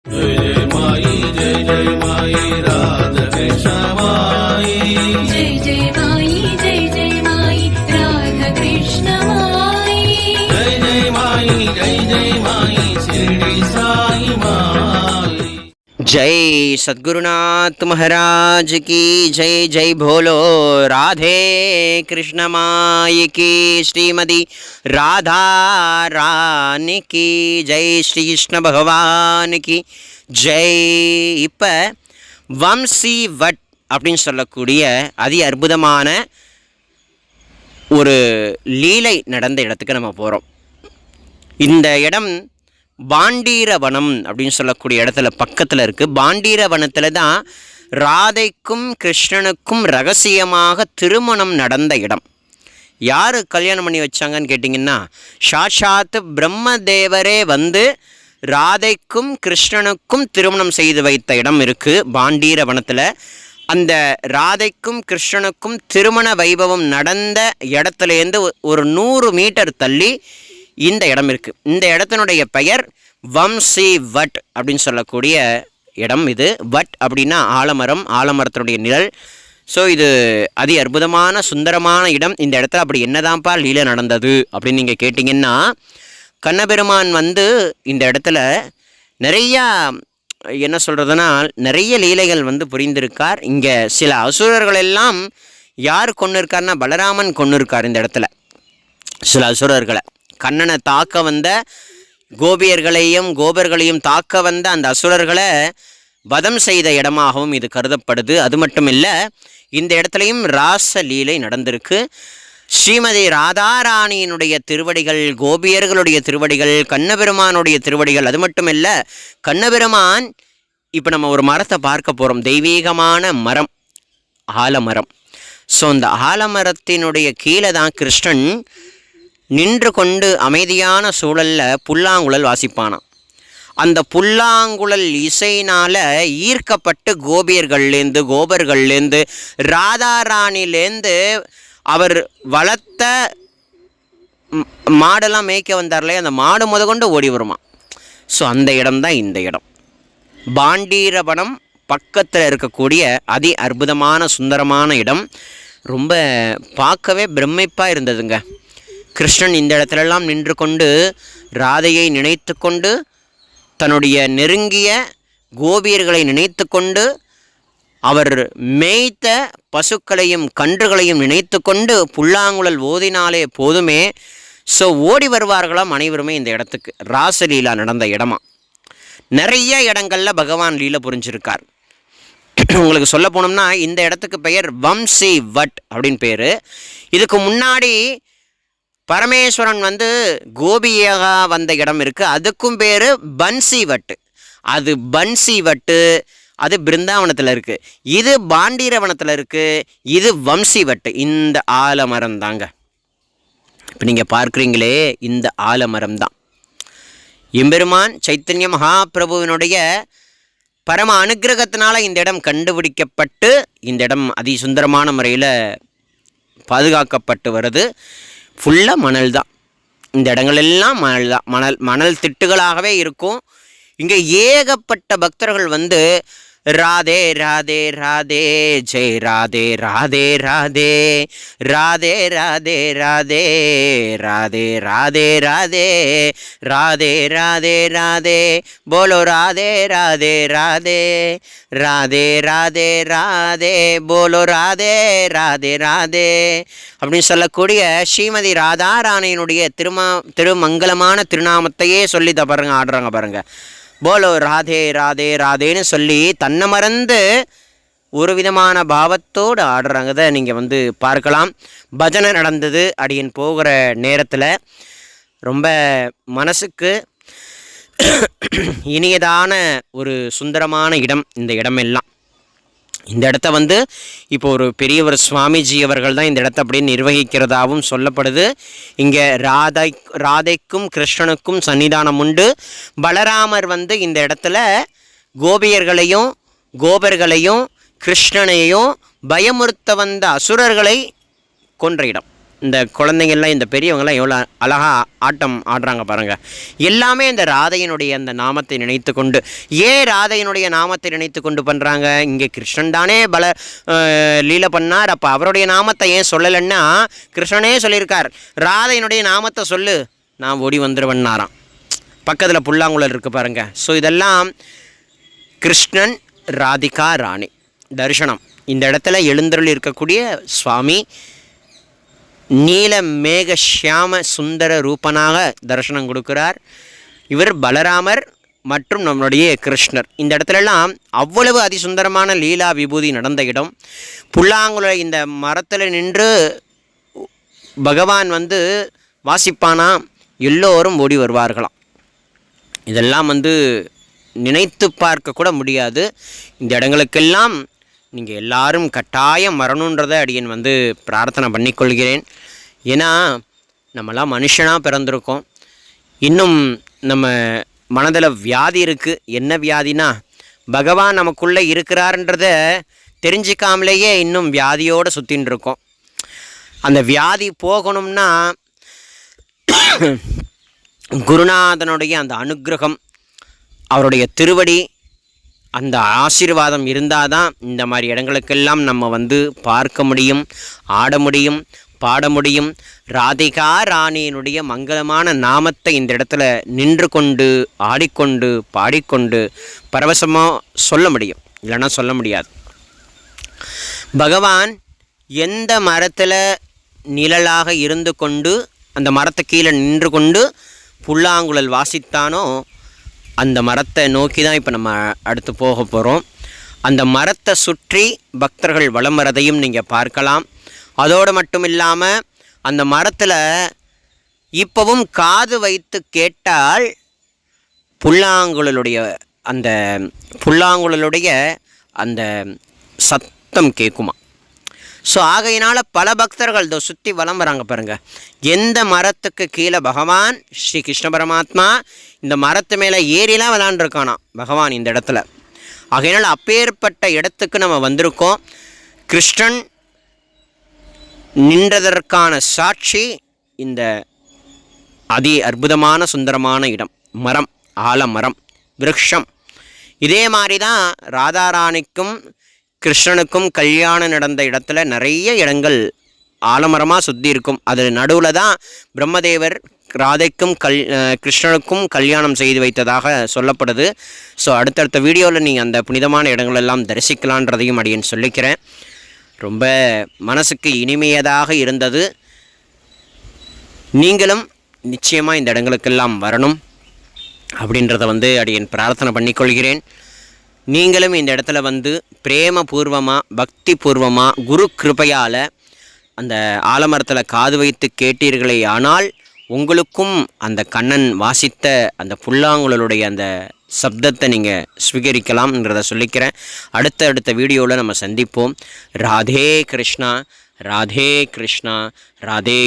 जय जय माई राधा कृष्ण माई जय जय माई राधा कृष्ण माई जय माई शिरडी साई माई। जय सद्गुरुनाथ महाराज की जय। जय भोलो राधे कृष्ण माई की। श्रीमती राधा रानी की जय। श्री कृष्ण भगवान की ஜெய். இப்போ வம்சி வட் அப்படின்னு சொல்லக்கூடிய அதி அற்புதமான ஒரு லீலை நடந்த இடத்துக்கு நம்ம போகிறோம். இந்த இடம் பாண்டீரவனம் அப்படின்னு சொல்லக்கூடிய இடத்துல பக்கத்தில் இருக்குது. பாண்டீரவனத்தில் தான் ராதைக்கும் கிருஷ்ணனுக்கும் ரகசியமாக திருமணம் நடந்த இடம். யார் கல்யாணம் பண்ணி வச்சாங்கன்னு கேட்டிங்கன்னா, சாட்சாத் பிரம்மதேவரே வந்து ராதைக்கும் கிருஷ்ணனுக்கும் திருமணம் செய்து வைத்த இடம் இருக்குது பாண்டீரவனத்தில். அந்த ராதைக்கும் கிருஷ்ணனுக்கும் திருமண வைபவம் நடந்த இடத்துலேருந்து ஒரு 100 மீட்டர் தள்ளி இந்த இடம் இருக்குது. இந்த இடத்தினுடைய பெயர் வம்சி வட் அப்படின்னு சொல்லக்கூடிய இடம். இது வட் அப்படின்னா ஆலமரம், ஆலமரத்தினுடைய நிழல். ஸோ இது அதி அற்புதமான சுந்தரமான இடம். இந்த இடத்துல அப்படி என்னதான்ப்பா லீலை நடந்தது அப்படின்னு நீங்கள் கேட்டிங்கன்னா, கண்ணபெருமான் வந்து இந்த இடத்துல நிறையா என்ன சொல்கிறதுனா நிறைய லீலைகள் வந்து புரிந்திருக்கார். இங்கே சில அசுரர்கள் எல்லாம் யார் கொண்டு இருக்காருன்னா பலராமன் கொண்டு இருக்கார். இந்த இடத்துல சில அசுரர்களை கண்ணனை தாக்க வந்த கோபர்களையும் தாக்க வந்த அந்த அசுரர்களை வதம் செய்த இடமாகவும் இது கருதப்படுது. அது மட்டும் இல்லை, இந்த இடத்துலையும் ராச லீலை நடந்திருக்கு. ஸ்ரீமதி ராதாராணியினுடைய திருவடிகள், கோபியர்களுடைய திருவடிகள், கண்ணபெருமானுடைய திருவடிகள். அது மட்டும் இல்லை, கண்ணபெருமான் இப்போ நம்ம ஒரு மரத்தை பார்க்க போகிறோம். தெய்வீகமான மரம், ஆலமரம். ஸோ அந்த ஆலமரத்தினுடைய கீழே தான் கிருஷ்ணன் நின்று கொண்டு அமைதியான சூழலில் புல்லாங்குழல் வாசிப்பானான். அந்த புல்லாங்குழல் இசையினால் ஈர்க்கப்பட்டு கோபர்கள்லேருந்து ராதாராணிலேருந்து அவர் வளர்த்த மாடெல்லாம் மேய்க்க வந்தார்லே, அந்த மாடு கொண்டு ஓடி வருமா. ஸோ அந்த இடம்தான் இந்த இடம். பாண்டீரவனம் பக்கத்தில் இருக்கக்கூடிய அதி அற்புதமான சுந்தரமான இடம். ரொம்ப பார்க்கவே பிரமிப்பாக இருந்ததுங்க. கிருஷ்ணன் இந்த இடத்துலலாம் நின்று கொண்டு ராதையை நினைத்து கொண்டு, தன்னுடைய நெருங்கிய கோபியர்களை நினைத்து கொண்டு, அவர் மேய்த்த பசுக்களையும் கன்றுகளையும் நினைத்து கொண்டு புல்லாங்குழல் ஓதினாலே போதுமே. ஸோ ஓடி வருவார்களாம் அனைவருமே இந்த இடத்துக்கு. ராசலீலா நடந்த இடமா. நிறைய இடங்களில் பகவான் லீலை புரிஞ்சிருக்கார். உங்களுக்கு சொல்ல போனோம்னா இந்த இடத்துக்கு பெயர் வம்சி வட் அப்படின்னு பேர். இதுக்கு முன்னாடி பரமேஸ்வரன் வந்து கோபியாக வந்த இடம் இருக்குது, அதுக்கும் பேர் பன்சி வட்டு. அது பன்சி வட்டு, அது பிருந்தாவனத்தில் இருக்குது. இது பாண்டீரவனத்தில் இருக்குது. இது வம்சி வட்டு. இந்த ஆலமரம் தாங்க இப்போ நீங்கள் பார்க்குறீங்களே, இந்த ஆலமரம் தான் எம்பெருமான் சைத்தன்ய மகாபிரபுவினுடைய பரம அனுக்கிரகத்தினால இந்த இடம் கண்டுபிடிக்கப்பட்டு இந்த இடம் அதிசுந்தரமான முறையில் பாதுகாக்கப்பட்டு வருது. ஃபுல்லாக மணல் தான். இந்த இடங்களெல்லாம் மணல் தான். மணல் திட்டுகளாகவே இருக்கும். இங்கே ஏகப்பட்ட பக்தர்கள் வந்து ராதே ராதே ராதே ஜெய் ராதே ராதே ராதே ராதே ராதே ராதே ராதே ராதே ராதே ராதே ராதே ராதே போலோ ராதே ராதே ராதே ராதே ராதே ராதே போலோ ராதே ராதே ராதே அப்படின்னு சொல்லக்கூடிய ஸ்ரீமதி ராதாராணியினுடைய திருமங்கலமான திருநாமத்தையே சொல்லி பாருங்க ஆடுறாங்க பாருங்க. போலோ ராதே ராதே ராதேன்னு சொல்லி தன்னை மறந்து ஒரு விதமான பாவத்தோடு ஆடுறாங்கதை நீங்கள் வந்து பார்க்கலாம். பஜனை நடந்தது அடியன் போகிற நேரத்தில். ரொம்ப மனசுக்கு இனியதான ஒரு சுந்தரமான இடம் இந்த இடமெல்லாம். இந்த இடத்த வந்து இப்போ ஒரு பெரியவர் சுவாமிஜி அவர்கள் தான் இந்த இடத்த அப்படியே நிர்வகிக்கிறதாகவும் சொல்லப்படுது. இங்கே ராதைக்கும் கிருஷ்ணனுக்கும் சன்னிதானம் உண்டு. பலராமர் வந்து இந்த இடத்துல கோபர்களையும் கிருஷ்ணனையும் பயமுறுத்த வந்த அசுரர்களை கொன்ற இடம். இந்த குழந்தைங்கள்லாம் இந்த பெரியவங்களாம் எவ்வளோ அழகாக ஆட்டம் ஆடுறாங்க பாருங்கள். எல்லாமே இந்த ராதையினுடைய அந்த நாமத்தை நினைத்து கொண்டு. ஏன் ராதையினுடைய நாமத்தை நினைத்து கொண்டு பண்ணுறாங்க? இங்கே கிருஷ்ணன் தானே லீலை பண்ணார், அப்போ அவருடைய நாமத்தை ஏன் சொல்லலைன்னா கிருஷ்ணனே சொல்லியிருக்கார், ராதையினுடைய நாமத்தை சொல்லு நான் ஓடி வந்துடுவேன்னாராம். பக்கத்தில் புல்லாங்குழல் இருக்குது பாருங்கள். ஸோ இதெல்லாம் கிருஷ்ணன் ராதிகா ராணி தரிசனம். இந்த இடத்துல எழுந்தருள் இருக்கக்கூடிய சுவாமி நீல மேக ஷியாம சுந்தர ரூபனாக தரிசனம் கொடுக்கிறார். இவர் பலராமர் மற்றும் நம்மளுடைய கிருஷ்ணர். இந்த இடத்துலலாம் அவ்வளவு அதிசுந்தரமான லீலா விபூதி நடந்த இடம். புல்லாங்குழ இந்த மரத்தில் நின்று பகவான் வாசிப்பானா, எல்லோரும் ஓடி வருவார்களாம். இதெல்லாம் நினைத்து பார்க்க கூட முடியாது. இந்த இடங்களுக்கெல்லாம் நீங்கள் எல்லாரும் கட்டாயம் வரணுன்றதை அடியன் பிரார்த்தனை பண்ணிக்கொள்கிறேன். ஏன்னா நம்மளாம் மனுஷனாக பிறந்திருக்கோம். இன்னும் நம்ம மனதில் வியாதி இருக்குது. என்ன வியாதினா, பகவான் நமக்குள்ளே இருக்கிறாருன்றத தெரிஞ்சிக்காமலேயே இன்னும் வியாதியோடு சுற்றின்னு இருக்கோம். அந்த வியாதி போகணும்னா குருநாதனுடைய அந்த அனுக்கிரகம், அவருடைய திருவடி, அந்த ஆசீர்வாதம் இருந்தால் தான் இந்த மாதிரி இடங்களுக்கெல்லாம் நம்ம பார்க்க முடியும், ஆட முடியும், பாட முடியும். ராதிகா ராணியினுடைய மங்களமான நாமத்தை இந்த இடத்துல நின்று கொண்டு ஆடிக்கொண்டு பாடிக்கொண்டு பரவசமாக சொல்ல முடியும், இல்லைன்னா சொல்ல முடியாது. பகவான் எந்த மரத்தில் நிழலாக இருந்து கொண்டு அந்த மரத்தை கீழே நின்று கொண்டு புல்லாங்குழல் வாசித்தானோ அந்த மரத்தை நோக்கி தான் இப்போ நம்ம அடுத்து போக போகிறோம். அந்த மரத்தை சுற்றி பக்தர்கள் வலம் வரதையும் நீங்கள் பார்க்கலாம். அதோடு மட்டும் இல்லாமல் அந்த மரத்தில் இப்போவும் காது வைத்து கேட்டால் புல்லாங்குழலுடைய அந்த சத்தம் கேட்குமா. ஸோ ஆகையினால் பல பக்தர்கள் சுற்றி வலம் வராங்க பாருங்கள். எந்த மரத்துக்கு கீழே பகவான் ஸ்ரீ கிருஷ்ண பரமாத்மா இந்த மரத்து மேலே ஏறிலாம் விளாண்டுருக்கானா பகவான் இந்த இடத்துல. ஆகையினால் அப்பேற்பட்ட இடத்துக்கு நம்ம வந்திருக்கோம். கிருஷ்ணன் நின்றதற்கான சாட்சி இந்த அதி அற்புதமான சுந்தரமான இடம். மரம், ஆலமரம், விருட்சம். இதே மாதிரி தான் ராதாராணிக்கும் கிருஷ்ணனுக்கும் கல்யாணம் நடந்த இடத்துல நிறைய இடங்கள் ஆலமரமாக சுற்றி இருக்கும். அது நடுவில் தான் பிரம்மதேவர் ராதைக்கும் கிருஷ்ணனுக்கும் கல்யாணம் செய்து வைத்ததாக சொல்லப்படுது. ஸோ அடுத்தடுத்த வீடியோவில் நீங்கள் அந்த புனிதமான இடங்களெல்லாம் தரிசிக்கலான்றதையும் அடியேன் சொல்லிக்கிறேன். ரொம்ப மனசுக்கு இனிமையதாக இருந்தது. நீங்களும் நிச்சயமாக இந்த இடங்களுக்கெல்லாம் வரணும் அப்படின்றத அடியேன் பிரார்த்தனை பண்ணிக்கொள்கிறேன். நீங்களும் இந்த இடத்துல பிரேமபூர்வமாக பக்தி பூர்வமாக குரு கிருபையால் அந்த ஆலமரத்தில் காது வைத்து கேட்டீர்களே ஆனால் உங்களுக்கும் அந்த கண்ணன் வாசித்த அந்த புல்லாங்குழலுடைய அந்த சப்தத்தை நீங்கள் ஸ்வீகரிக்கலாம்ன்றதை சொல்லிக்கிறேன். அடுத்த வீடியோவில் நம்ம சந்திப்போம். ராதே கிருஷ்ணா, ராதே கிருஷ்ணா, ராதே.